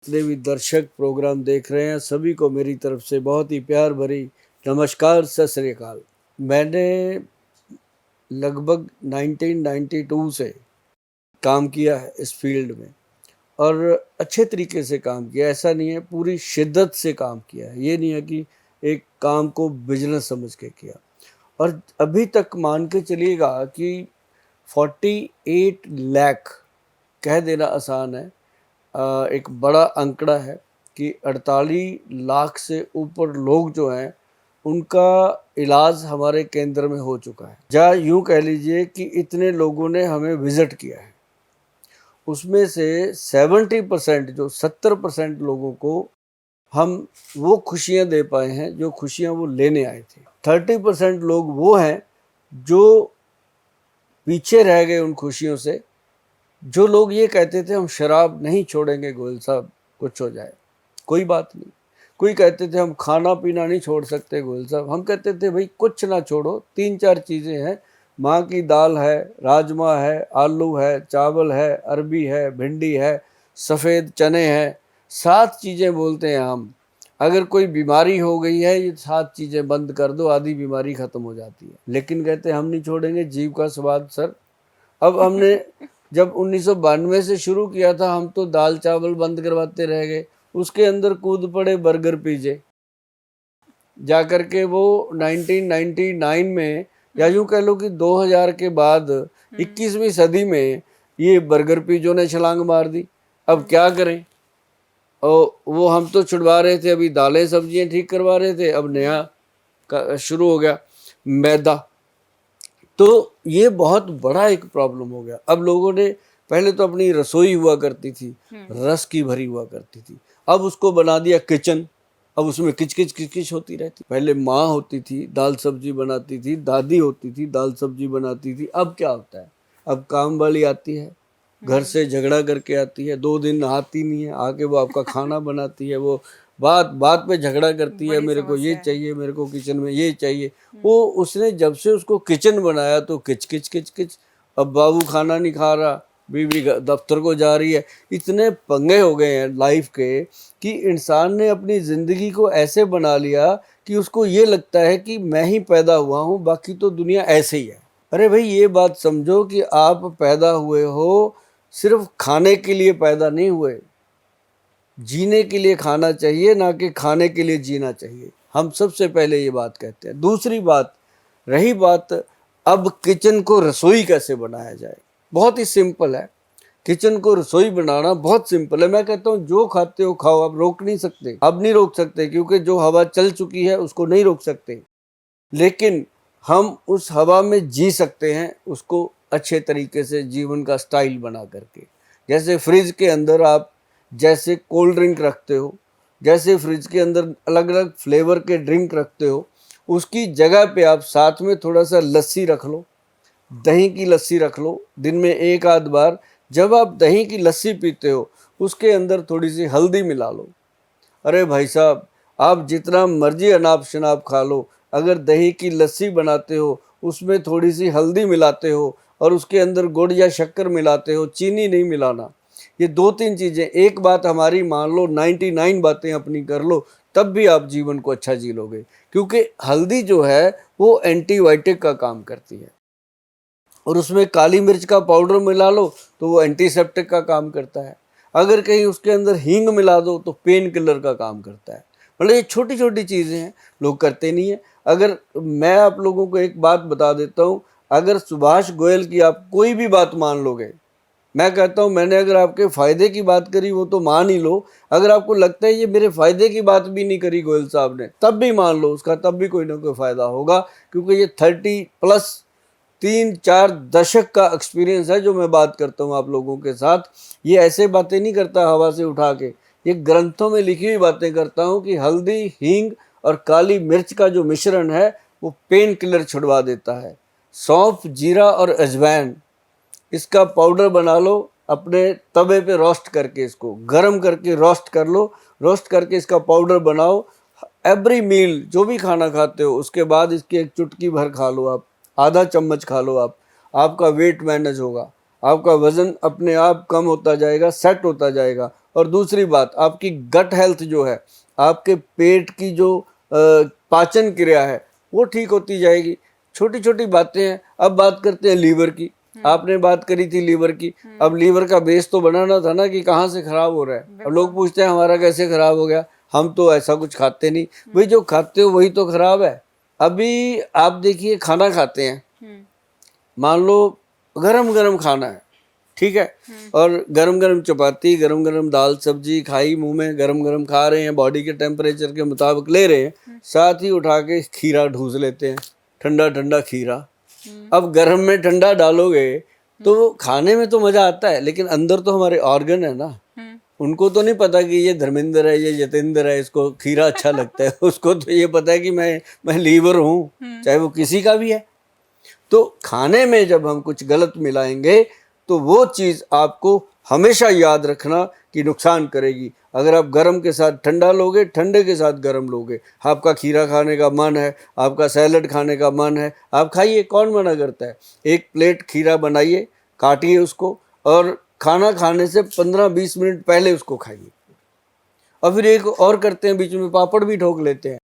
जितने भी दर्शक प्रोग्राम देख रहे हैं सभी को मेरी तरफ से बहुत ही प्यार भरी नमस्कार, सत श्री अकाल। मैंने लगभग 1992 से काम किया है इस फील्ड में और अच्छे तरीके से काम किया। ऐसा नहीं है, पूरी शिद्दत से काम किया है। ये नहीं है कि एक काम को बिजनेस समझ के किया। और अभी तक मान के चलिएगा कि 48 लाख कह देना आसान है, एक बड़ा आंकड़ा है कि 48 लाख से ऊपर लोग जो हैं उनका इलाज हमारे केंद्र में हो चुका है। या यूँ कह लीजिए कि इतने लोगों ने हमें विज़िट किया है, उसमें से 70% जो 70% लोगों को हम वो खुशियाँ दे पाए हैं जो खुशियाँ वो लेने आए थे। 30% लोग वो हैं जो पीछे रह गए उन खुशियों से। जो लोग ये कहते थे हम शराब नहीं छोड़ेंगे गोयल साहब, कुछ हो जाए कोई बात नहीं। कोई कहते थे हम खाना पीना नहीं छोड़ सकते गोयल साहब, हम कहते थे भाई कुछ ना छोड़ो, 3-4 चीज़ें हैं, माँ की दाल है, राजमा है, आलू है, चावल है, अरबी है, भिंडी है, सफ़ेद चने हैं, 7 चीज़ें बोलते हैं हम। अगर कोई बीमारी हो गई है, ये 7 चीज़ें बंद कर दो, आधी बीमारी ख़त्म हो जाती है। लेकिन कहते हम नहीं छोड़ेंगे जीभ का स्वाद सर। अब हमने जब 1992 से शुरू किया था, हम तो दाल चावल बंद करवाते रह गए, उसके अंदर कूद पड़े बर्गर पिज़्ज़े। जाकर के वो 1999 में या यूँ कह लो कि 2000 के बाद 21वीं सदी में ये बर्गर पिज़्ज़ों ने छलांग मार दी। अब क्या करें? और वो हम तो छुड़वा रहे थे, अभी दालें सब्जियां ठीक करवा रहे थे, अब नया शुरू हो गया मैदा। तो ये बहुत बड़ा एक प्रॉब्लम हो गया। अब लोगों ने पहले तो अपनी रसोई हुआ करती थी, रस की भरी हुआ करती थी, अब उसको बना दिया किचन। अब उसमें किचकिच किचकिच होती रहती। पहले माँ होती थी दाल सब्जी बनाती थी, दादी होती थी दाल सब्जी बनाती थी। अब क्या होता है, अब काम वाली आती है, घर से झगड़ा करके आती है, 2 दिन नहाती नहीं है, आके वो आपका खाना बनाती है, वो बात बात पे झगड़ा करती है, मेरे को ये चाहिए, मेरे को किचन में ये चाहिए। वो उसने जब से उसको किचन बनाया तो किच किच किच किच। अब बाबू खाना नहीं खा रहा, बीवी दफ्तर को जा रही है। इतने पंगे हो गए हैं लाइफ के कि इंसान ने अपनी ज़िंदगी को ऐसे बना लिया कि उसको ये लगता है कि मैं ही पैदा हुआ हूँ, बाकी तो दुनिया ऐसे ही है। अरे भाई ये बात समझो कि आप पैदा हुए हो, सिर्फ खाने के लिए पैदा नहीं हुए। जीने के लिए खाना चाहिए, ना कि खाने के लिए जीना चाहिए। हम सबसे पहले ये बात कहते हैं। दूसरी बात, रही बात अब किचन को रसोई कैसे बनाया जाए, बहुत ही सिंपल है। किचन को रसोई बनाना बहुत सिंपल है। मैं कहता हूँ जो खाते हो खाओ, आप रोक नहीं सकते, अब नहीं रोक सकते, क्योंकि जो हवा चल चुकी है उसको नहीं रोक सकते। लेकिन हम उस हवा में जी सकते हैं, उसको अच्छे तरीके से जीवन का स्टाइल बना करके। जैसे फ्रिज के अंदर आप जैसे कोल्ड ड्रिंक रखते हो, जैसे फ्रिज के अंदर अलग अलग फ्लेवर के ड्रिंक रखते हो, उसकी जगह पे आप साथ में थोड़ा सा लस्सी रख लो, दही की लस्सी रख लो। दिन में एक आध बार जब आप दही की लस्सी पीते हो, उसके अंदर थोड़ी सी हल्दी मिला लो। अरे भाई साहब, आप जितना मर्जी अनाप शनाप खा लो, अगर दही की लस्सी बनाते हो, उसमें थोड़ी सी हल्दी मिलाते हो और उसके अंदर गुड़ या शक्कर मिलाते हो, चीनी नहीं मिलाना। ये 2-3 चीज़ें, एक बात हमारी मान लो, 99 बातें अपनी कर लो, तब भी आप जीवन को अच्छा जी लोगे। क्योंकि हल्दी जो है वो एंटीबायोटिक का काम करती है, और उसमें काली मिर्च का पाउडर मिला लो तो वो एंटीसेप्टिक का काम करता है। अगर कहीं उसके अंदर हींग मिला दो तो पेन किलर का काम करता है। मतलब ये छोटी छोटी चीज़ें हैं, लोग करते नहीं है। अगर मैं आप लोगों को एक बात बता देता हूँ, अगर सुभाष गोयल की आप कोई भी बात मान लोगे, मैं कहता हूँ मैंने अगर आपके फ़ायदे की बात करी वो तो मान ही लो। अगर आपको लगता है ये मेरे फ़ायदे की बात भी नहीं करी गोयल साहब ने, तब भी मान लो उसका, तब भी कोई ना कोई फ़ायदा होगा। क्योंकि ये 30+ 3-4 दशक का एक्सपीरियंस है जो मैं बात करता हूँ आप लोगों के साथ। ये ऐसे बातें नहीं करता हवा से उठा के, ये ग्रंथों में लिखी हुई बातें करता हूँ कि हल्दी, हींग और काली मिर्च का जो मिश्रण है वो पेन किलर छुड़वा देता है। सौंफ, जीरा और अजवाइन, इसका पाउडर बना लो, अपने तवे पे रोस्ट करके, इसको गरम करके रोस्ट कर लो, रोस्ट करके इसका पाउडर बनाओ। एवरी मील जो भी खाना खाते हो उसके बाद इसकी एक चुटकी भर खा लो आप, आधा चम्मच खा लो आप, आपका वेट मैनेज होगा। आपका वजन अपने आप कम होता जाएगा, सेट होता जाएगा। और दूसरी बात, आपकी गट हेल्थ जो है, आपके पेट की जो पाचन क्रिया है वो ठीक होती जाएगी। छोटी छोटी बातें हैं। अब बात करते हैं लीवर की। आपने बात करी थी लीवर की। अब लीवर का बेस तो बनाना था ना कि कहाँ से खराब हो रहा है। अब लोग पूछते हैं हमारा कैसे खराब हो गया, हम तो ऐसा कुछ खाते नहीं। भाई जो खाते हो वही तो खराब है। अभी आप देखिए, खाना खाते हैं, मान लो गरम गरम खाना है, ठीक है, और गरम गरम चपाती, गरम गरम दाल सब्जी खाई, मुंह में गरम गरम खा रहे हैं, बॉडी के टेम्परेचर के मुताबिक ले रहे हैं, साथ ही उठा के खीरा ढूंस लेते हैं, ठंडा ठंडा खीरा। अब गरम में ठंडा डालोगे तो खाने में तो मजा आता है, लेकिन अंदर तो हमारे ऑर्गन है ना, उनको तो नहीं पता कि ये धर्मेंद्र है, ये यतेंद्र है, इसको खीरा अच्छा लगता है। उसको तो ये पता है कि मैं लीवर हूँ, चाहे वो किसी का भी है। तो खाने में जब हम कुछ गलत मिलाएंगे तो वो चीज़ आपको हमेशा याद रखना कि नुकसान करेगी। अगर आप गरम के साथ ठंडा लोगे, ठंडे के साथ गरम लोगे, आपका खीरा खाने का मन है, आपका सैलड खाने का मन है, आप खाइए, कौन मना करता है। एक प्लेट खीरा बनाइए, काटिए उसको, और खाना खाने से 15-20 मिनट पहले उसको खाइए। और फिर एक और करते हैं, बीच में पापड़ भी ठोक लेते हैं,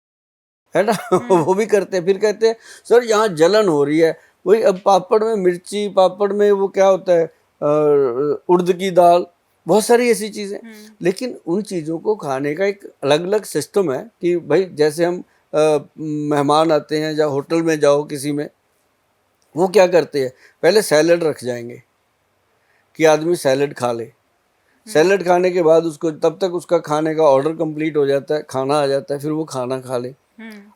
है ना। वो भी करते हैं। फिर कहते हैं सर यहाँ जलन हो रही है। वही, अब पापड़ में मिर्ची, पापड़ में वो क्या होता है, उड़द की दाल, बहुत सारी ऐसी चीज़ें। लेकिन उन चीज़ों को खाने का एक अलग अलग सिस्टम है कि भाई जैसे हम मेहमान आते हैं, या होटल में जाओ किसी में, वो क्या करते हैं, पहले सैलड रख जाएंगे कि आदमी सैलड खा ले। सैलड खाने के बाद उसको, तब तक उसका खाने का ऑर्डर कंप्लीट हो जाता है, खाना आ जाता है, फिर वो खाना खा ले।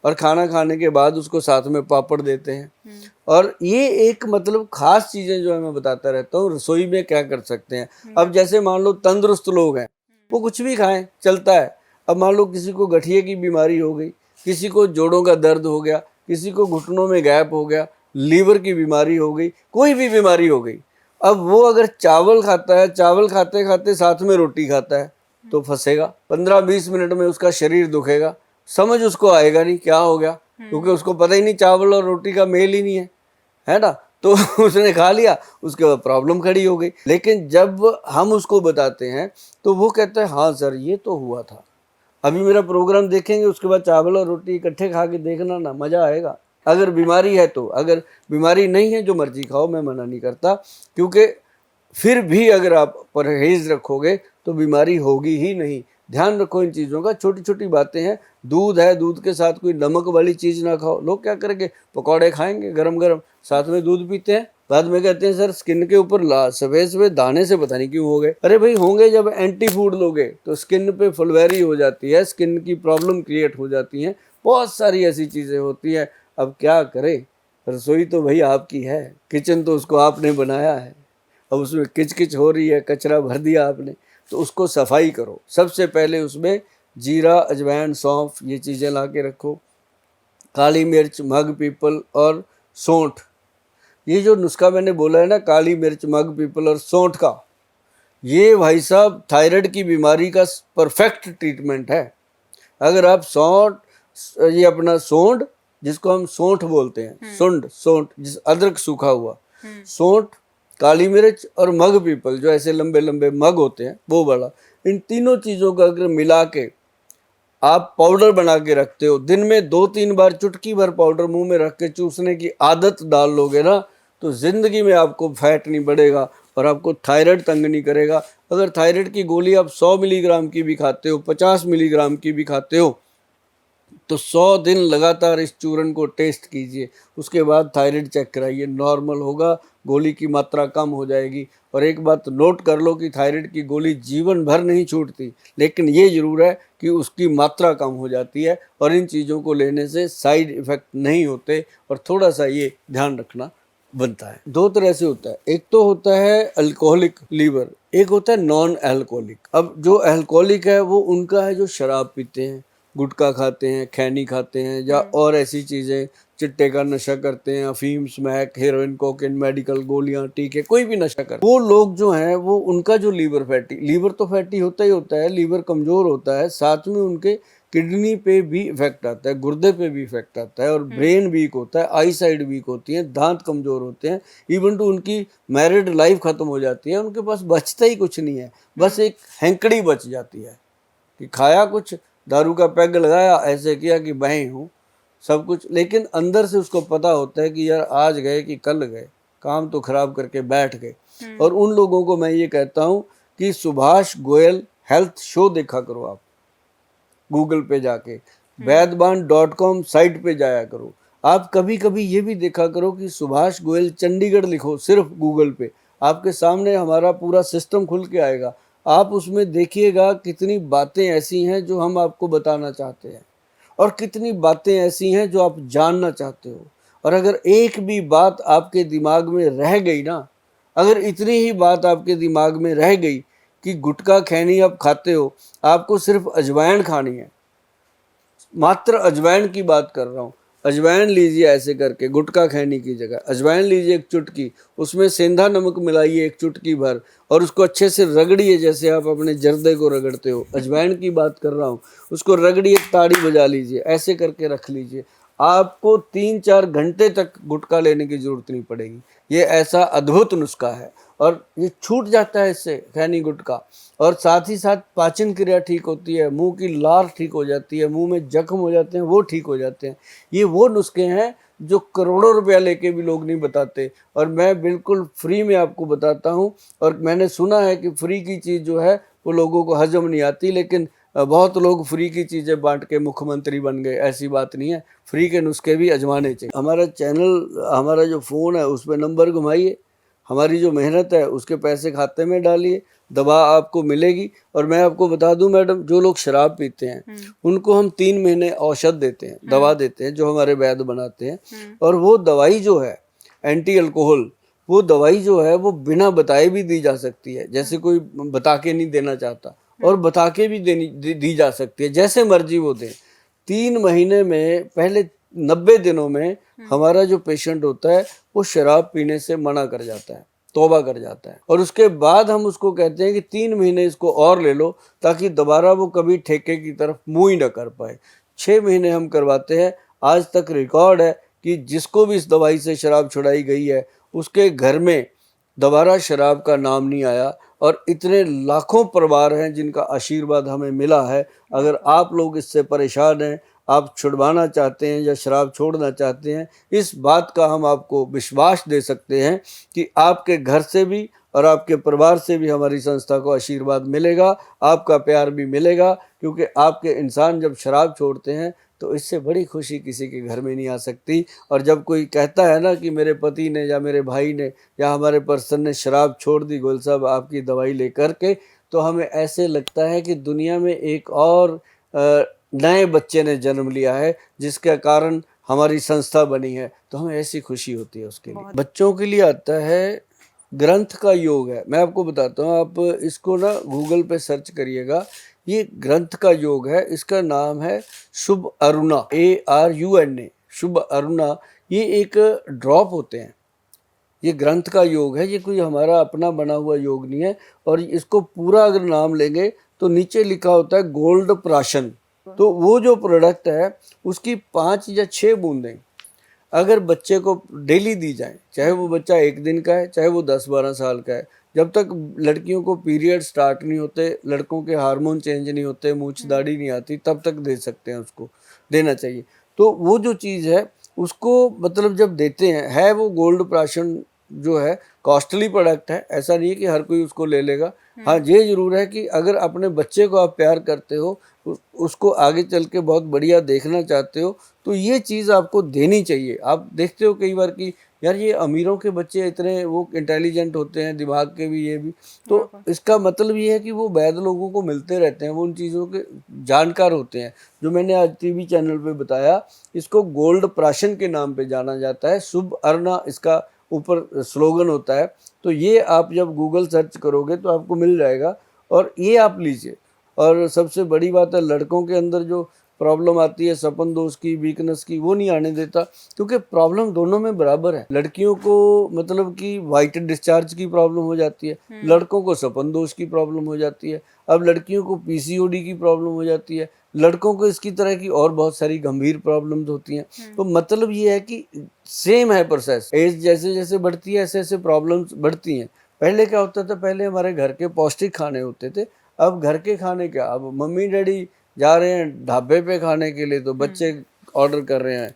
और खाना खाने के बाद उसको साथ में पापड़ देते हैं। और ये एक मतलब खास चीज़ें जो है मैं बताता रहता हूँ रसोई में क्या कर सकते हैं। अब जैसे मान लो तंदुरुस्त लोग हैं, वो कुछ भी खाएं, चलता है। अब मान लो किसी को गठिए की बीमारी हो गई, किसी को जोड़ों का दर्द हो गया, किसी को घुटनों में गैप हो गया, लीवर की बीमारी हो गई, कोई भी बीमारी हो गई, अब वो अगर चावल खाता है, चावल खाते खाते साथ में रोटी खाता है, तो फंसेगा। 15-20 मिनट में उसका शरीर दुखेगा, समझ उसको आएगा नहीं क्या हो गया, क्योंकि उसको पता ही नहीं चावल और रोटी का मेल ही नहीं है ना। तो उसने खा लिया, उसके बाद प्रॉब्लम खड़ी हो गई। लेकिन जब हम उसको बताते हैं तो वो कहता है हाँ सर ये तो हुआ था। अभी मेरा प्रोग्राम देखेंगे, उसके बाद चावल और रोटी इकट्ठे खा के देखना ना, मज़ा आएगा। अगर बीमारी है तो, अगर बीमारी नहीं है जो मर्जी खाओ, मैं मना नहीं करता, क्योंकि फिर भी अगर आप परहेज रखोगे तो बीमारी होगी ही नहीं। ध्यान रखो इन चीज़ों का, छोटी छोटी बातें हैं। दूध है, दूध के साथ कोई नमक वाली चीज़ ना खाओ। लोग क्या करेंगे, पकौड़े खाएंगे गरम गरम, साथ में दूध पीते हैं, बाद में कहते हैं सर स्किन के ऊपर सफ़ेद सफ़ेद दाने से पता नहीं क्यों हो गए। अरे भाई होंगे, जब एंटी फूड लोगे तो स्किन पे फुलवैरी हो जाती है, स्किन की प्रॉब्लम क्रिएट हो जाती हैं, बहुत सारी ऐसी चीज़ें होती हैं। अब क्या करें, रसोई तो भाई आपकी है, किचन तो उसको आपने बनाया है। अब उसमें किच किच हो रही है, कचरा भर दिया आपने, तो उसको सफाई करो। सबसे पहले उसमें जीरा, अजवाइन, सौंफ, ये चीज़ें ला के रखो, काली मिर्च, मग, पीपल और सौंठ। ये जो नुस्खा मैंने बोला है ना, काली मिर्च, मग, पीपल और सौंठ का, ये भाई साहब थायराइड की बीमारी का परफेक्ट ट्रीटमेंट है। अगर आप सौंठ, ये अपना सौंठ, जिसको हम सौंठ बोलते हैं, सौंठ जिस अदरक सूखा हुआ, सौंठ, काली मिर्च और मग पीपल, जो ऐसे लंबे लंबे मग होते हैं वो वाला, इन तीनों चीज़ों का अगर मिला के आप पाउडर बना के रखते हो, दिन में 2-3 बार चुटकी भर पाउडर मुंह में रख के चूसने की आदत डाल लोगे ना, तो ज़िंदगी में आपको फैट नहीं बढ़ेगा और आपको थायराइड तंग नहीं करेगा। अगर थायराइड की गोली आप 100 मिलीग्राम की भी खाते हो, 50 मिलीग्राम की भी खाते हो, तो 100 दिन लगातार इस चूरन को टेस्ट कीजिए, उसके बाद थायराइड चेक कराइए, नॉर्मल होगा, गोली की मात्रा कम हो जाएगी। और एक बात नोट कर लो कि थायराइड की गोली जीवन भर नहीं छूटती, लेकिन ये ज़रूर है कि उसकी मात्रा कम हो जाती है, और इन चीज़ों को लेने से साइड इफ़ेक्ट नहीं होते, और थोड़ा सा ये ध्यान रखना बनता है। 2 तरह से होता है, एक तो होता है अल्कोहलिक लीवर, एक होता है नॉन अल्कोहलिक। अब जो अल्कोहलिक है वो उनका है जो शराब पीते हैं, गुटखा खाते हैं, खैनी खाते हैं, या और ऐसी चीज़ें, चिट्टे का नशा करते हैं, अफीम, स्मैक, हेरोइन, कोकेन, मेडिकल गोलियां, टीके, कोई भी नशा करते हैं, वो लोग जो हैं वो उनका जो लीवर तो फैटी होता ही होता है, लीवर कमज़ोर होता है, साथ में उनके किडनी पे भी इफेक्ट आता है, गुर्दे पे भी इफेक्ट आता है, और ब्रेन वीक होता है, आई साइड वीक होती है, दांत कमज़ोर होते हैं, इवन टू उनकी मैरिड लाइफ ख़त्म हो जाती है, उनके पास बचता ही कुछ नहीं है, बस एक हैंकड़ी बच जाती है कि खाया कुछ, दारू का पैग लगाया, ऐसे किया कि बहें हूँ सब कुछ, लेकिन अंदर से उसको पता होता है कि यार आज गए कि कल गए, काम तो खराब करके बैठ गए। और उन लोगों को मैं ये कहता हूँ कि सुभाष गोयल हेल्थ शो देखा करो, आप गूगल पे जाके वैद्यबान.com साइट पे जाया करो। आप कभी कभी ये भी देखा करो कि सुभाष गोयल चंडीगढ़ लिखो सिर्फ गूगल पे, आपके सामने हमारा पूरा सिस्टम खुल के आएगा। आप उसमें देखिएगा कितनी बातें ऐसी हैं जो हम आपको बताना चाहते हैं, और कितनी बातें ऐसी हैं जो आप जानना चाहते हो। और अगर एक भी बात आपके दिमाग में रह गई ना, अगर इतनी ही बात आपके दिमाग में रह गई कि गुटखा खैनी आप खाते हो, आपको सिर्फ अजवाइन खानी है, मात्र अजवाइन की बात कर रहा हूँ, अजवाइन लीजिए ऐसे करके, गुटखा खैनी की जगह अजवाइन लीजिए एक चुटकी, उसमें सेंधा नमक मिलाइए एक चुटकी भर, और उसको अच्छे से रगड़िए जैसे आप अपने जर्दे को रगड़ते हो, अजवाइन की बात कर रहा हूँ, उसको रगड़िए, ताड़ी बजा लीजिए, ऐसे करके रख लीजिए, आपको 3-4 घंटे तक गुटखा लेने की जरूरत नहीं पड़ेगी। ये ऐसा अद्भुत नुस्खा है, और ये छूट जाता है इससे खैनी गुटखा, और साथ ही साथ पाचन क्रिया ठीक होती है, मुंह की लार ठीक हो जाती है, मुंह में जख्म हो जाते हैं वो ठीक हो जाते हैं। ये वो नुस्खे हैं जो करोड़ों रुपया लेके भी लोग नहीं बताते, और मैं बिल्कुल फ्री में आपको बताता हूँ। और मैंने सुना है कि फ्री की चीज़ जो है वो लोगों को हजम नहीं आती, लेकिन बहुत लोग फ्री की चीज़ें बांट के मुख्यमंत्री बन गए, ऐसी बात नहीं है, फ्री के नुस्खे भी आजमाने चाहिए। हमारा चैनल, हमारा जो फ़ोन है उस पर नंबर घुमाइए, हमारी जो मेहनत है उसके पैसे खाते में डालिए, दवा आपको मिलेगी। और मैं आपको बता दूं मैडम, जो लोग शराब पीते हैं उनको हम 3 महीने औषध देते हैं, दवा देते हैं, जो हमारे वैद्य बनाते हैं, और वो दवाई जो है एंटी अल्कोहल, वो दवाई जो है वो बिना बताए भी दी जा सकती है, जैसे कोई बता के नहीं देना चाहता, और बता के भी दी जा सकती है, जैसे मर्जी वो दें। 3 महीने में, पहले 90 दिनों में हमारा जो पेशेंट होता है वो शराब पीने से मना कर जाता है, तौबा कर जाता है, और उसके बाद हम उसको कहते हैं कि 3 महीने इसको और ले लो, ताकि दोबारा वो कभी ठेके की तरफ मुंह ही न कर पाए। 6 महीने हम करवाते हैं। आज तक रिकॉर्ड है कि जिसको भी इस दवाई से शराब छुड़ाई गई है उसके घर में दोबारा शराब का नाम नहीं आया, और इतने लाखों परिवार हैं जिनका आशीर्वाद हमें मिला है। अगर आप लोग इससे परेशान हैं, आप छुड़वाना चाहते हैं या शराब छोड़ना चाहते हैं, इस बात का हम आपको विश्वास दे सकते हैं कि आपके घर से भी और आपके परिवार से भी हमारी संस्था को आशीर्वाद मिलेगा, आपका प्यार भी मिलेगा, क्योंकि आपके इंसान जब शराब छोड़ते हैं तो इससे बड़ी खुशी किसी के घर में नहीं आ सकती। और जब कोई कहता है ना कि मेरे पति ने या मेरे भाई ने या हमारे पर्सन ने शराब छोड़ दी गोयल साहब आपकी दवाई लेकर के, तो हमें ऐसे लगता है कि दुनिया में एक और नए बच्चे ने जन्म लिया है, जिसके कारण हमारी संस्था बनी है, तो हमें ऐसी खुशी होती है उसके लिए। बच्चों के लिए आता है ग्रंथ का योग है, मैं आपको बताता हूँ, आप इसको ना गूगल पे सर्च करिएगा, ये ग्रंथ का योग है, इसका नाम है शुभ अरुणा, ARUNA, शुभ अरुणा। ये एक ड्रॉप होते हैं, ये ग्रंथ का योग है, ये कोई हमारा अपना बना हुआ योग नहीं है। और इसको पूरा अगर नाम लेंगे तो नीचे लिखा होता है गोल्ड प्राशन। तो वो जो प्रोडक्ट है उसकी 5 या 6 बूंदें अगर बच्चे को डेली दी जाए, चाहे वो बच्चा 1 दिन का है, चाहे वो 10-12 साल का है, जब तक लड़कियों को पीरियड स्टार्ट नहीं होते, लड़कों के हार्मोन चेंज नहीं होते, मूंछ दाढ़ी नहीं आती, तब तक दे सकते हैं, उसको देना चाहिए। तो वो जो चीज़ है उसको मतलब जब देते हैं, है वो गोल्ड प्राशन जो है कॉस्टली प्रोडक्ट है, ऐसा नहीं है कि हर कोई उसको ले लेगा। हाँ, ये जरूर है कि अगर अपने बच्चे को आप प्यार करते हो, उसको आगे चल के बहुत बढ़िया देखना चाहते हो, तो ये चीज़ आपको देनी चाहिए। आप देखते हो कई बार कि यार ये अमीरों के बच्चे इतने वो इंटेलिजेंट होते हैं, दिमाग के भी, ये भी, तो इसका मतलब ये है कि वो वैद्य लोगों को मिलते रहते हैं, वो उन चीज़ों के जानकार होते हैं। जो मैंने आज टीवी चैनल पे बताया, इसको गोल्ड प्राशन के नाम पे जाना जाता है, शुभ अर्ना इसका ऊपर स्लोगन होता है। तो ये आप जब गूगल सर्च करोगे तो आपको मिल जाएगा, और ये आप लीजिए। और सबसे बड़ी बात है, लड़कों के अंदर जो प्रॉब्लम आती है सपन दोष की, वीकनेस की, वो नहीं आने देता, क्योंकि प्रॉब्लम दोनों में बराबर है। लड़कियों को मतलब कि वाइट डिस्चार्ज की प्रॉब्लम हो जाती है, लड़कों को सपन दोष की प्रॉब्लम हो जाती है, अब लड़कियों को पीसीओडी की प्रॉब्लम हो जाती है, लड़कों को इसकी तरह की और बहुत सारी गंभीर प्रॉब्लम्स होती हैं। तो मतलब ये है कि सेम है प्रोसेस, एज जैसे जैसे बढ़ती है ऐसे ऐसे प्रॉब्लम्स बढ़ती हैं। पहले क्या होता था, पहले हमारे घर के पौष्टिक खाने होते थे, अब घर के खाने क्या, अब मम्मी डैडी जा रहे हैं ढाबे पे खाने के लिए तो बच्चे ऑर्डर कर रहे हैं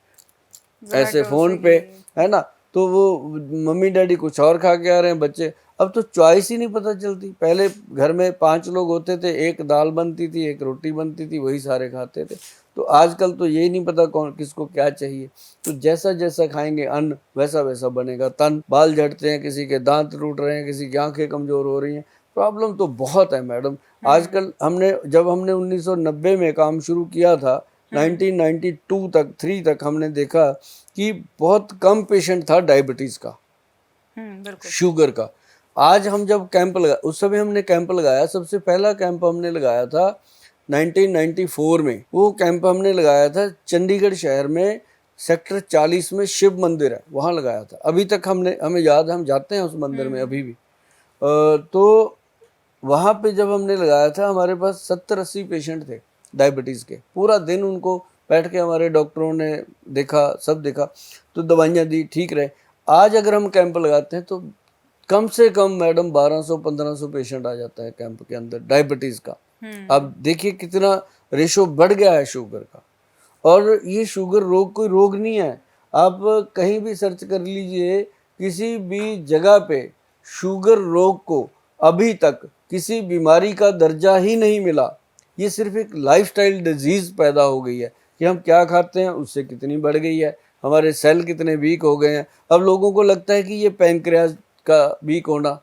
ऐसे फोन पे, है ना, तो वो मम्मी डैडी कुछ और खा के आ रहे हैं बच्चे। अब तो चॉइस ही नहीं पता चलती। पहले घर में 5 लोग होते थे, एक दाल बनती थी, एक रोटी बनती थी, वही सारे खाते थे। तो आजकल तो यही नहीं पता कौन किसको क्या चाहिए। तो जैसा जैसा खाएंगे अन्न वैसा वैसा बनेगा तन। बाल झड़ते हैं, किसी के दांत टूट रहे हैं, किसी की आंखें कमजोर हो रही हैं। प्रॉब्लम तो बहुत है मैडम। आजकल जब हमने 1990 में काम शुरू किया था, 1992 तक 3 तक हमने देखा कि बहुत कम पेशेंट था डायबिटीज का, शुगर का। आज हम जब कैंप लगा, उस समय हमने कैंप लगाया, सबसे पहला कैंप हमने लगाया था 1994 में। वो कैंप हमने लगाया था चंडीगढ़ शहर में, सेक्टर 40 में शिव मंदिर है, वहाँ लगाया था। अभी तक हमें याद है, हम जाते हैं उस मंदिर में अभी भी। तो वहाँ पे जब हमने लगाया था, हमारे पास 70-80 पेशेंट थे डायबिटीज़ के। पूरा दिन उनको बैठ के हमारे डॉक्टरों ने देखा, सब देखा, तो दवाइयाँ दी, ठीक रहे। आज अगर हम कैंप लगाते हैं तो कम से कम मैडम 1200-1500 पेशेंट आ जाता है कैंप के अंदर डायबिटीज़ का। अब देखिए कितना रेशो बढ़ गया है शुगर का। और ये शुगर रोग कोई रोग नहीं है। आप कहीं भी सर्च कर लीजिए, किसी भी जगह पे शुगर रोग को अभी तक किसी बीमारी का दर्जा ही नहीं मिला। ये सिर्फ एक लाइफस्टाइल डिजीज़ पैदा हो गई है कि हम क्या खाते हैं उससे कितनी बढ़ गई है, हमारे सेल कितने वीक हो गए हैं। अब लोगों को लगता है कि ये पैनक्रियाज का वीक होना,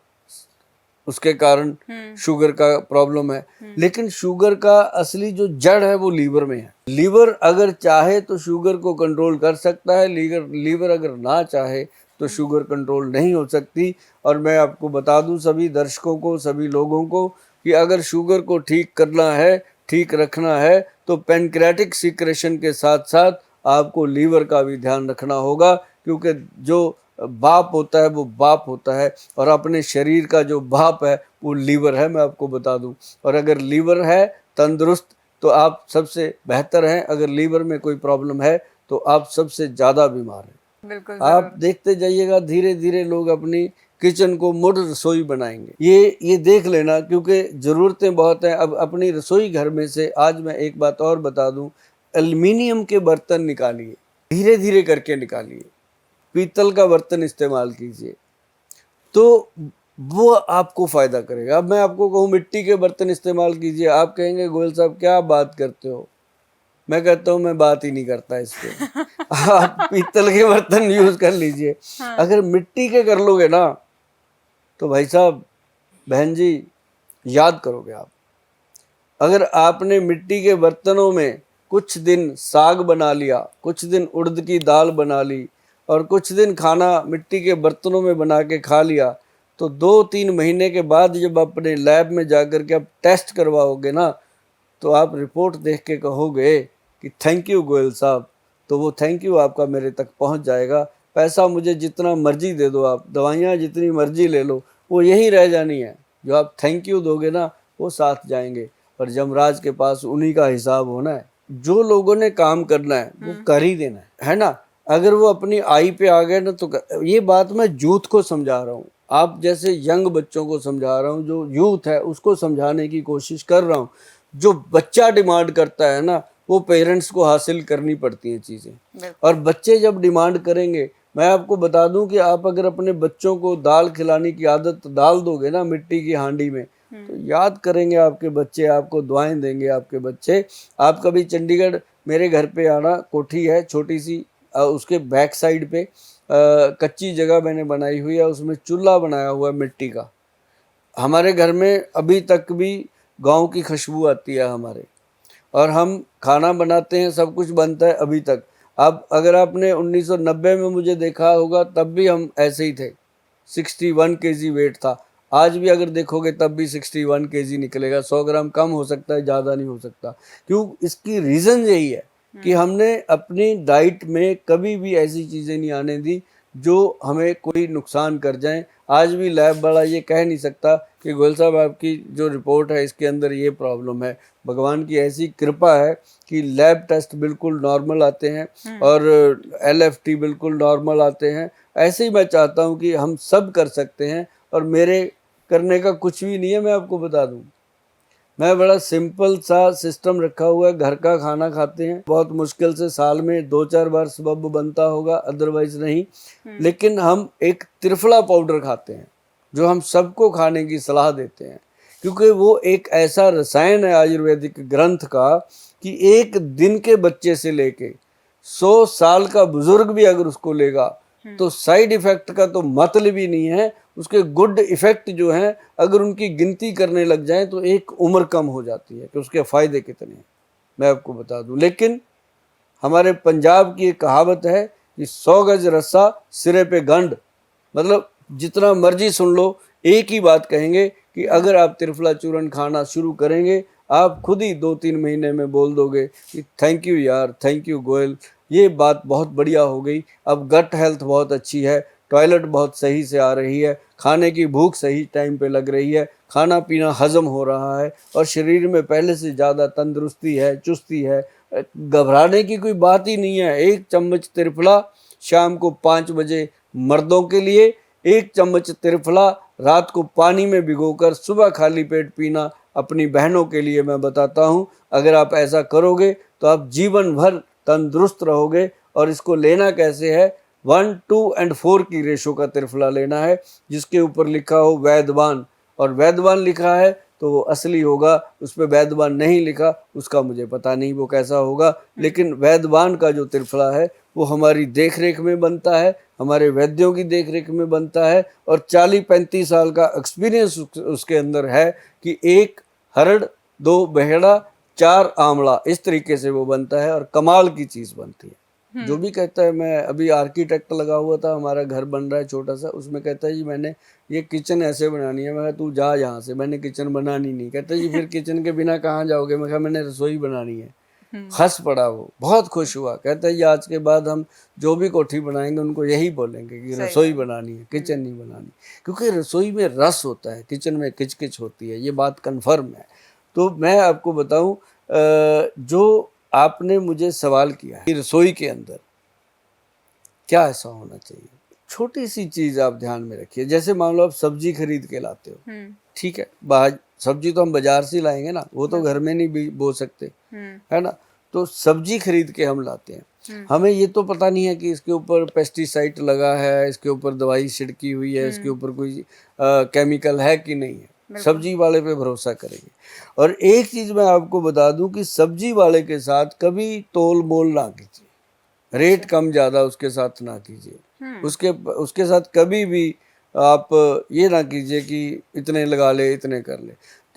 उसके कारण शुगर का प्रॉब्लम है। लेकिन शुगर का असली जो जड़ है वो लीवर में है। लीवर अगर चाहे तो शुगर को कंट्रोल कर सकता है, लीवर अगर ना चाहे तो शुगर कंट्रोल नहीं हो सकती। और मैं आपको बता दूं सभी दर्शकों को, सभी लोगों को, कि अगर शुगर को ठीक करना है, ठीक रखना है, तो पैनक्रियाटिक सिक्रेशन के साथ साथ आपको लीवर का भी ध्यान रखना होगा। क्योंकि जो बाप होता है वो बाप होता है, और अपने शरीर का जो बाप है वो लीवर है, मैं आपको बता दूं। और अगर लीवर है तंदुरुस्त तो आप सबसे बेहतर हैं, अगर लीवर में कोई प्रॉब्लम है तो आप सबसे ज़्यादा बीमार हैं। बिल्कुल आप देखते जाइएगा, धीरे धीरे लोग अपनी किचन को मॉडर्न रसोई बनाएंगे। ये देख लेना, क्योंकि ज़रूरतें बहुत हैं। अब अपनी रसोई घर में से आज मैं एक बात और बता दूं, एल्युमिनियम के बर्तन निकालिए, धीरे धीरे करके निकालिए, पीतल का बर्तन इस्तेमाल कीजिए, तो वो आपको फ़ायदा करेगा। अब मैं आपको कहूँ मिट्टी के बर्तन इस्तेमाल कीजिए, आप कहेंगे गोयल साहब क्या बात करते हो। मैं कहता हूँ मैं बात ही नहीं करता इस पे। आप पीतल के बर्तन यूज़ कर लीजिए। अगर मिट्टी के कर लोगे ना तो भाई साहब, बहन जी, याद करोगे आप। अगर आपने मिट्टी के बर्तनों में कुछ दिन साग बना लिया, कुछ दिन उड़द की दाल बना ली, और कुछ दिन खाना मिट्टी के बर्तनों में बना के खा लिया, तो 2-3 महीने के बाद जब अपने लैब में जाकर के आप टेस्ट करवाओगे ना, तो आप रिपोर्ट देख के कहोगे कि थैंक यू गोयल साहब। तो वो थैंक यू आपका मेरे तक पहुंच जाएगा। पैसा मुझे जितना मर्जी दे दो आप, दवाइयाँ जितनी मर्जी ले लो, वो यहीं रह जानी है। जो आप थैंक यू दोगे ना, वो साथ जाएंगे, और जमराज के पास उन्हीं का हिसाब होना है। जो लोगों ने काम करना है वो कर ही देना है ना। अगर वो अपनी आई पे आ गए ना तो ये बात मैं यूथ को समझा रहा हूँ, आप जैसे यंग बच्चों को समझा रहा हूँ, जो यूथ है उसको समझाने की कोशिश कर रहा हूँ। जो बच्चा डिमांड करता है ना, वो पेरेंट्स को हासिल करनी पड़ती हैं चीज़ें। और बच्चे जब डिमांड करेंगे, मैं आपको बता दूं कि आप अगर अपने बच्चों को दाल खिलाने की आदत डाल दोगे ना मिट्टी की हांडी में, तो याद करेंगे आपके बच्चे, आपको दुआएं देंगे आपके बच्चे। आप कभी चंडीगढ़ मेरे घर पे आना, कोठी है छोटी सी, उसके बैक साइड पे कच्ची जगह मैंने बनाई हुई है, उसमें चूल्हा बनाया हुआ है मिट्टी का। हमारे घर में अभी तक भी गांव की खुशबू आती है हमारे, और हम खाना बनाते हैं, सब कुछ बनता है अभी तक। अब अगर आपने 1990 में मुझे देखा होगा, तब भी हम ऐसे ही थे, 61 kg वेट था। आज भी अगर देखोगे तब भी 61 kg निकलेगा, 100 ग्राम कम हो सकता है, ज़्यादा नहीं हो सकता। क्यों? इसकी रीज़न यही है कि हमने अपनी डाइट में कभी भी ऐसी चीज़ें नहीं आने दी जो हमें कोई नुकसान कर जाएं। आज भी लैब वाला ये कह नहीं सकता कि गोयल साहब आपकी जो रिपोर्ट है इसके अंदर ये प्रॉब्लम है। भगवान की ऐसी कृपा है कि लैब टेस्ट बिल्कुल नॉर्मल आते हैं और LFT बिल्कुल नॉर्मल आते हैं। ऐसे ही मैं चाहता हूँ कि हम सब कर सकते हैं और मेरे करने का कुछ भी नहीं है। मैं आपको बता दूँ, मैं बड़ा सिंपल सा सिस्टम रखा हुआ है। घर का खाना खाते हैं, बहुत मुश्किल से साल में 2-4 बार सबब बनता होगा, अदरवाइज नहीं। लेकिन हम एक त्रिफला पाउडर खाते हैं जो हम सबको खाने की सलाह देते हैं, क्योंकि वो एक ऐसा रसायन है आयुर्वेदिक ग्रंथ का कि एक दिन के बच्चे से लेके 100 साल का बुजुर्ग भी अगर उसको लेगा तो साइड इफेक्ट का तो मतलब ही नहीं है। उसके गुड इफेक्ट जो हैं अगर उनकी गिनती करने लग जाएं तो एक उम्र कम हो जाती है कि उसके फायदे कितने हैं, मैं आपको बता दूं। लेकिन हमारे पंजाब की एक कहावत है कि 100 गज रस्सा सिरे पे गंढ, मतलब जितना मर्जी सुन लो, एक ही बात कहेंगे कि अगर आप त्रिफला चूर्ण खाना शुरू करेंगे, आप खुद ही 2-3 महीने में बोल दोगे कि थैंक यू यार, थैंक यू गोयल, ये बात बहुत बढ़िया हो गई। अब गट हेल्थ बहुत अच्छी है, टॉयलेट बहुत सही से आ रही है, खाने की भूख सही टाइम पे लग रही है, खाना पीना हजम हो रहा है और शरीर में पहले से ज़्यादा तंदुरुस्ती है, चुस्ती है। घबराने की कोई बात ही नहीं है। 1 चम्मच त्रिफला शाम को 5 बजे मर्दों के लिए, 1 चम्मच त्रिफला रात को पानी में भिगोकर सुबह खाली पेट पीना अपनी बहनों के लिए मैं बताता हूँ। अगर आप ऐसा करोगे तो आप जीवन भर तंदुरुस्त रहोगे। और इसको लेना कैसे है? 1, 2 और 4 की रेशो का त्रिफला लेना है, जिसके ऊपर लिखा हो वैद्यवान, और वैद्यवान लिखा है तो वो असली होगा। उस पर वैद्यवान नहीं लिखा उसका मुझे पता नहीं वो कैसा होगा, लेकिन वैद्यवान का जो त्रिफला है वो हमारी देख रेख में बनता है, हमारे वैद्यों की देख रेख में बनता है और 40-35 साल का एक्सपीरियंस उसके अंदर है कि 1 हरड़, 2 बहेड़ा, 4 आंवला, इस तरीके से वो बनता है और कमाल की चीज़ बनती है। जो भी कहता है, मैं अभी आर्किटेक्ट लगा हुआ था, हमारा घर बन रहा है छोटा सा, उसमें कहता है जी मैंने ये किचन ऐसे बनानी है। मैं कहा तू जा यहाँ से, मैंने किचन बनानी नहीं। कहता है जी फिर किचन के बिना कहाँ जाओगे? मैं कहा मैंने रसोई बनानी है। हंस पड़ा वो, बहुत खुश हुआ। कहता है जी आज के बाद हम जो भी कोठी बनाएंगे उनको यही बोलेंगे कि रसोई बनानी है, किचन नहीं बनानी, क्योंकि रसोई में रस होता है, किचन में किचकिच होती है, ये बात कन्फर्म है। तो मैं आपको बताऊं, जो आपने मुझे सवाल किया है कि रसोई के अंदर क्या ऐसा होना चाहिए, छोटी सी चीज आप ध्यान में रखिए। जैसे मान लो आप सब्जी खरीद के लाते हो, ठीक है, बाहर सब्जी तो हम बाजार से लाएंगे ना, वो तो घर में नहीं बो सकते, है ना। तो सब्जी खरीद के हम लाते हैं, हमें ये तो पता नहीं है कि इसके ऊपर पेस्टिसाइड लगा है, इसके ऊपर दवाई छिड़की हुई है, इसके ऊपर कोई केमिकल है कि नहीं है। सब्जी वाले पे भरोसा करेंगे। और एक चीज मैं आपको बता दूं कि सब्जी वाले के साथ कभी तोल मोल ना कीजिए, रेट कम ज़्यादा उसके साथ ना कीजिए। उसके साथ कभी भी आप ये ना कीजिए कि इतने लगा ले, इतने कर ले।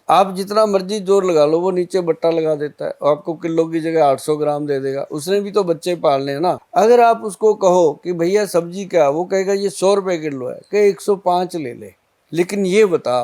आप जितना मर्जी जोर लगा लो, वो नीचे बट्टा लगा देता है, आपको किलो की जगह 800 ग्राम दे देगा। उसने भी तो बच्चे पालने हैं ना। अगर आप उसको कहो कि भैया सब्जी क्या, वो कहेगा ये 100 रुपये किलो है, कि 105 ले ले, लेकिन ये बता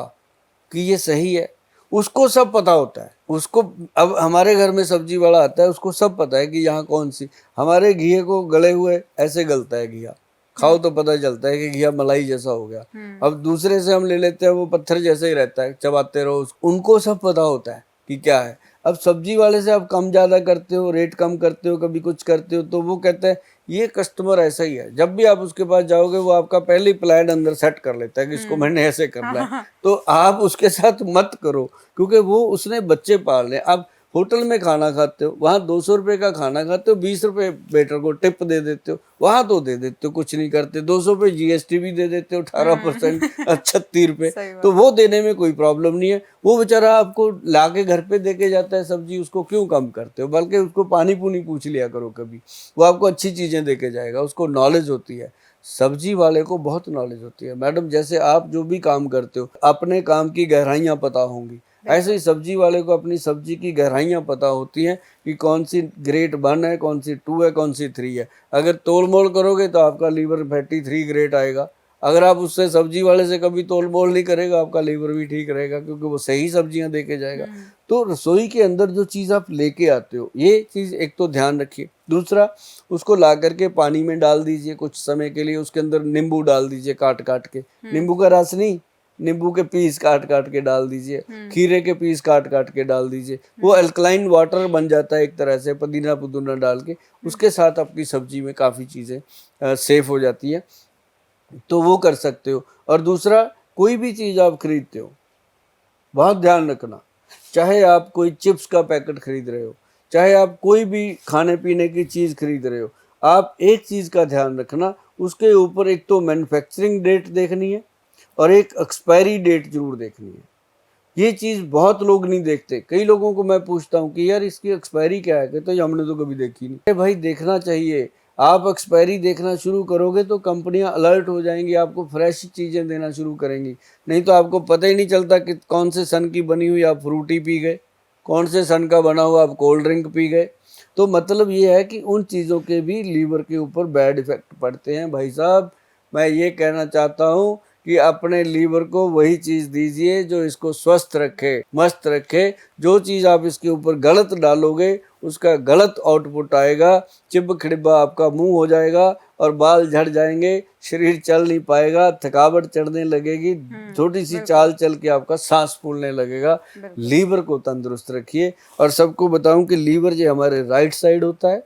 कि ये सही है। उसको सब पता होता है, उसको, अब हमारे घर में सब्जी वाला आता है, उसको सब पता है कि यहाँ कौन सी, हमारे घिये को गले हुए ऐसे गलता है घिया, खाओ तो पता चलता है कि घिया मलाई जैसा हो गया। अब दूसरे से हम ले लेते हैं, वो पत्थर जैसे ही रहता है, चबाते रहो। उनको सब पता होता है कि क्या है। अब सब्जी वाले से आप कम ज़्यादा करते हो, रेट कम करते हो, कभी कुछ करते हो, तो वो कहता है ये कस्टमर ऐसा ही है। जब भी आप उसके पास जाओगे वो आपका पहले ही प्लान अंदर सेट कर लेता है कि इसको मैंने ऐसे करना है। तो आप उसके साथ मत करो, क्योंकि वो उसने बच्चे पालने। आप होटल में खाना खाते हो, वहाँ 200 रुपये का खाना खाते हो, 20 रुपये वेटर को टिप दे देते हो, वहाँ तो दे देते हो, कुछ नहीं करते। 200 रुपये GST भी दे देते हो, 18%, 36 रुपये, तो वो देने में कोई प्रॉब्लम नहीं है। वो बेचारा आपको ला के घर पे दे के जाता है सब्जी, उसको क्यों कम करते हो? बल्कि उसको पानी पूनी पूछ लिया करो कभी, वो आपको अच्छी चीज़ें दे के जाएगा, उसको नॉलेज होती है। सब्जी वाले को बहुत नॉलेज होती है मैडम। जैसे आप जो भी काम करते हो, अपने काम की गहराइयाँ पता होंगी, ऐसे ही सब्जी वाले को अपनी सब्जी की गहराइयाँ पता होती हैं कि कौन सी ग्रेड 1 है, कौन सी 2 है, कौन सी 3 है। अगर तोल मोल करोगे तो आपका लीवर फैटी 3 ग्रेड आएगा, अगर आप उससे सब्जी वाले से कभी तोल मोल नहीं करेगा, आपका लीवर भी ठीक रहेगा, क्योंकि वो सही सब्जियां दे के जाएगा। तो रसोई के अंदर जो चीज़ आप लेके आते हो, ये चीज़ एक तो ध्यान रखिए। दूसरा, उसको ला करके पानी में डाल दीजिए कुछ समय के लिए, उसके अंदर नींबू डाल दीजिए काट काट के, नींबू का रस नहीं, नींबू के पीस काट काट के डाल दीजिए, खीरे के पीस काट काट के डाल दीजिए, वो अल्कलाइन वाटर बन जाता है एक तरह से, पुदीना पुदीना डाल के, उसके साथ आपकी सब्जी में काफ़ी चीज़ें सेफ हो जाती है, तो वो कर सकते हो। और दूसरा, कोई भी चीज़ आप खरीदते हो, बहुत ध्यान रखना, चाहे आप कोई चिप्स का पैकेट खरीद रहे हो, चाहे आप कोई भी खाने पीने की चीज़ खरीद रहे हो, आप एक चीज़ का ध्यान रखना, उसके ऊपर एक तो मैन्युफैक्चरिंग डेट देखनी है और एक एक्सपायरी डेट जरूर देखनी है। ये चीज़ बहुत लोग नहीं देखते। कई लोगों को मैं पूछता हूँ कि यार इसकी एक्सपायरी क्या है, कहते तो हमने तो कभी देखी नहीं। अरे भाई, देखना चाहिए। आप एक्सपायरी देखना शुरू करोगे तो कंपनियां अलर्ट हो जाएंगी, आपको फ्रेश चीज़ें देना शुरू करेंगी। नहीं तो आपको पता ही नहीं चलता कि कौन से सन की बनी हुई आप फ्रूटी पी गए, कौन से सन का बना हुआ आप कोल्ड ड्रिंक पी गए। तो मतलब ये है कि उन चीज़ों के भी लीवर के ऊपर बैड इफेक्ट पड़ते हैं। भाई साहब, मैं ये कहना चाहता हूँ कि अपने लीवर को वही चीज़ दीजिए जो इसको स्वस्थ रखे, मस्त रखे। जो चीज़ आप इसके ऊपर गलत डालोगे, उसका गलत आउटपुट आएगा। चिब खिड़बा आपका मुंह हो जाएगा और बाल झड़ जाएंगे, शरीर चल नहीं पाएगा, थकावट चढ़ने लगेगी, छोटी सी चाल चल के आपका सांस फूलने लगेगा। लीवर को तंदुरुस्त रखिए। और सबको बताऊं कि लीवर जो हमारे राइट साइड होता है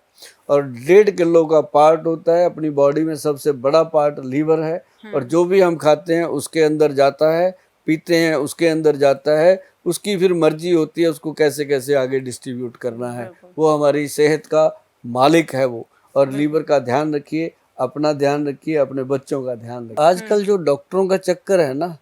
और 1.5 किलो का पार्ट होता है। अपनी बॉडी में सबसे बड़ा पार्ट लीवर है, और जो भी हम खाते हैं उसके अंदर जाता है, पीते हैं उसके अंदर जाता है। उसकी फिर मर्जी होती है उसको कैसे कैसे आगे डिस्ट्रीब्यूट करना है। वो हमारी सेहत का मालिक है वो। और लीवर का ध्यान रखिए, अपना ध्यान रखिए, अपने बच्चों का ध्यान रखिए। आजकल जो डॉक्टरों का चक्कर है ना,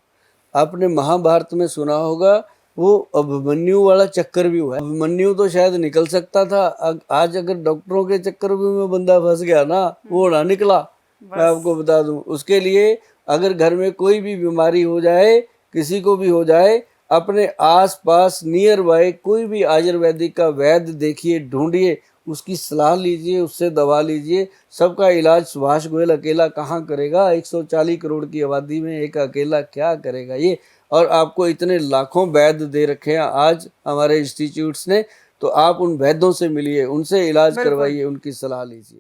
आपने महाभारत में सुना होगा, वो अभिमन्यु वाला चक्कर भी हुआ है। अभिमन्यु तो शायद निकल सकता था, आज अगर डॉक्टरों के चक्कर में बंदा फंस गया ना, वो ना निकला। मैं आपको बता दूं, उसके लिए अगर घर में कोई भी बीमारी हो जाए, किसी को भी हो जाए, अपने आस पास नियर बाय कोई भी आयुर्वेदिक का वैद्य देखिए, ढूंढिए, उसकी सलाह लीजिए, उससे दवा लीजिए। सबका इलाज सुभाष गोयल अकेला कहाँ करेगा? 140 करोड़ की आबादी में एक अकेला क्या करेगा ये? और आपको इतने लाखों वैद्य दे रखे हैं आज हमारे इंस्टीट्यूट्स ने, तो आप उन वैद्यों से मिलिए, उनसे इलाज करवाइए, उनकी सलाह लीजिए।